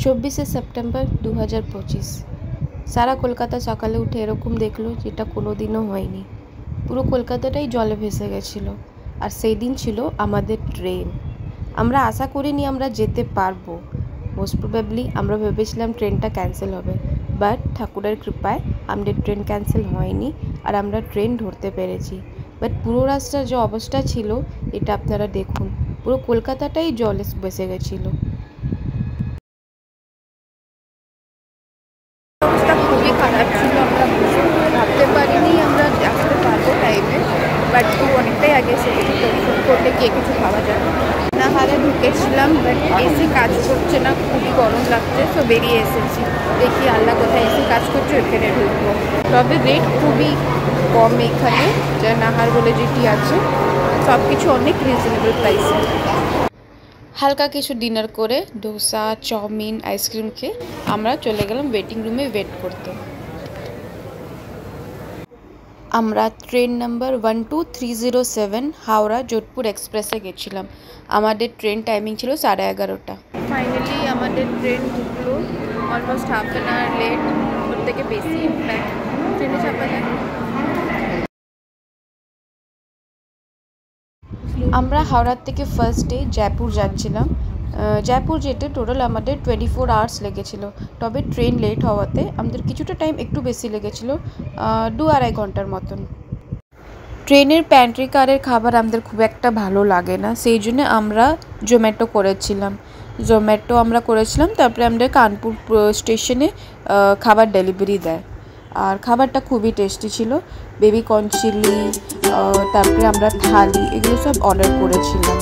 24শে September 2025। সারা কলকাতা সকালে উঠে এরকম দেখলো যেটা কোনোদিনও হয়নি। পুরো কলকাতাটাই জলে ভেসে গেছিলো। আর সেই দিন ছিল আমাদের ট্রেন। আমরা আশা করিনি আমরা যেতে পারবো। মোস্ট প্রবাবলি আমরা ভেবেছিলাম ট্রেনটা ক্যান্সেল হবে, বাট ঠাকুরের কৃপায় আমাদের ট্রেন ক্যান্সেল হয়নি আর আমরা ট্রেন ধরতে পেরেছি। বাট পুরো রাস্তার যে অবস্থা ছিল এটা আপনারা দেখুন, পুরো কলকাতাটাই জলে ভেসে গেছিলো। অবস্থা খুবই খারাপ ছিল। আমরা ভাবতে পারিনি আমরা আসতে পারবো টাইমে, বাট অনেকটাই আগে এসে ফোন করতে গিয়ে কিছু খাওয়া যাবে না। হালে ঢুকেছিলাম, বাট এসি কাজ করছে না, খুবই গরম লাগছে, তো বেরিয়ে এসেছি। দেখি আল্লাহ কোথায় এসি কাজ করছে ওখানে ঢুকবো। তবে রেট খুবই কম এখানে, যা নাহার বলে যেটি আছে সব কিছু অনেক রিজনেবল প্রাইসে। হালকা কিছু ডিনার করে ডোসা, চাউমিন, আইসক্রিম খেয়ে আমরা চলে গেলাম ওয়েটিং রুমে ওয়েট করতে। আমরা ট্রেন নাম্বার 12307 হাওড়া যোধপুর এক্সপ্রেসে গেছিলাম। আমাদের ট্রেন টাইমিং ছিল 11:30। ফাইনালি আমাদের ট্রেন ঢুকলো, almost half an hour late, ওর থেকে বেশি ইনফ্যাক্ট। ট্রেনে চাপা যায়। আমরা হাওড়ার থেকে ফার্স্ট ডে জয়পুর যাচ্ছিলাম। জয়পুর যেতে টোটাল আমাদের 24 আওয়ার্স লেগেছিলো, তবে ট্রেন লেট হওয়াতে আমাদের কিছুটা টাইম একটু বেশি লেগেছিলো, 2-2.5 ঘন্টার মতন। ট্রেনের প্যান্ট্রি কারের খাবার আমাদের খুব একটা ভালো লাগে না, সেই জন্য আমরা জোম্যাটো করেছিলাম। তারপরে আমাদের কানপুর স্টেশনে খাবার ডেলিভারি দেয়, আর খাবারটা খুবই টেস্টি ছিল। বেবি কর্ন চিলি, তারপরে আমরা থালি, এগুলো সব অর্ডার করেছিলাম।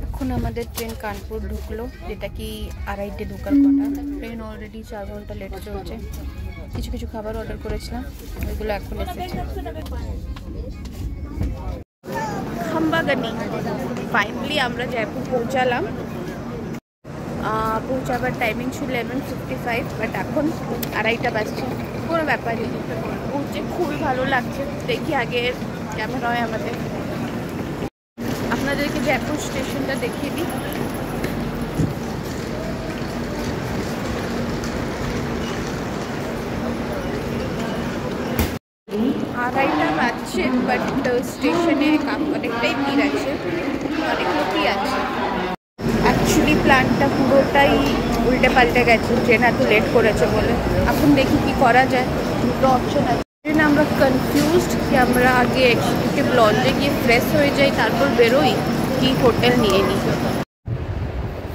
এখন আমাদের ট্রেন কানপুর ঢুকলো, যেটা কি 2:30টে ঢোকার কথা। ট্রেন অলরেডি 4 ঘন্টা লেট চলছে। কিছু কিছু খাবার অর্ডার করেছিলাম, ওইগুলো এখন এসেছে। খাম্বাগানি ফাইনালি আমরা জয়পুর পৌঁছালাম। পৌঁছাবার টাইমিং ছিল 11:55, বাট এখন 2:30 বাজছে। কোনো ব্যাপারই পৌঁছে খুবই ভালো লাগছে। দেখি আগে কেমন হয় আমাদের। আপনাদেরকে জয়পুর স্টেশনটা দেখিয়ে দিই। 2:30 বাজছে, বাট স্টেশনে অনেকটাই ভিড় আছে, অনেক লোকই আছে। অ্যাকচুয়ালি প্ল্যানটা পুরোটাই উল্টে পাল্টে গেছে, ট্রেন এত লেট করেছে বলে। এখন দেখি কি করা যায়, দুটো অপশন আছে। ট্রেনে আমরা কনফিউজড কি আমরা আগে এক্সিকিউটিভ লঞ্চে গিয়ে ফ্রেশ হয়ে যাই তারপর বেরোই, কি হোটেল নিয়ে নিই।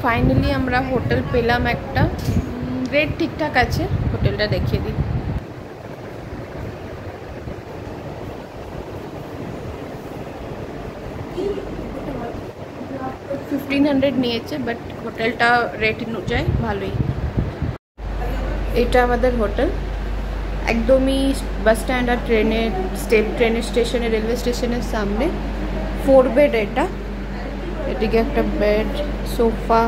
ফাইনালি আমরা হোটেল পেলাম একটা, রেট ঠিকঠাক আছে। হোটেলটা দেখিয়ে দিই। $1500 নিয়েছে, বাট হোটেলটা রেট অনুযায়ী ভালোই। এটা আমাদের হোটেল, একদমই বাস স্ট্যান্ড আর ট্রেনের স্টেশনে, রেলওয়ে স্টেশনের সামনে। 4 বেড এটা, এদিকে একটা বেড, সোফা,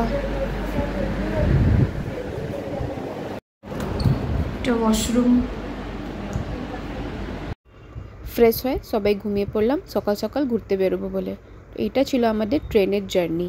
একটা ওয়াশরুম। ফ্রেশ হয়ে সবাই ঘুমিয়ে পড়লাম সকাল সকাল ঘুরতে বেরোবো বলে। এইটা ছিল আমাদের ট্রেনের জার্নি।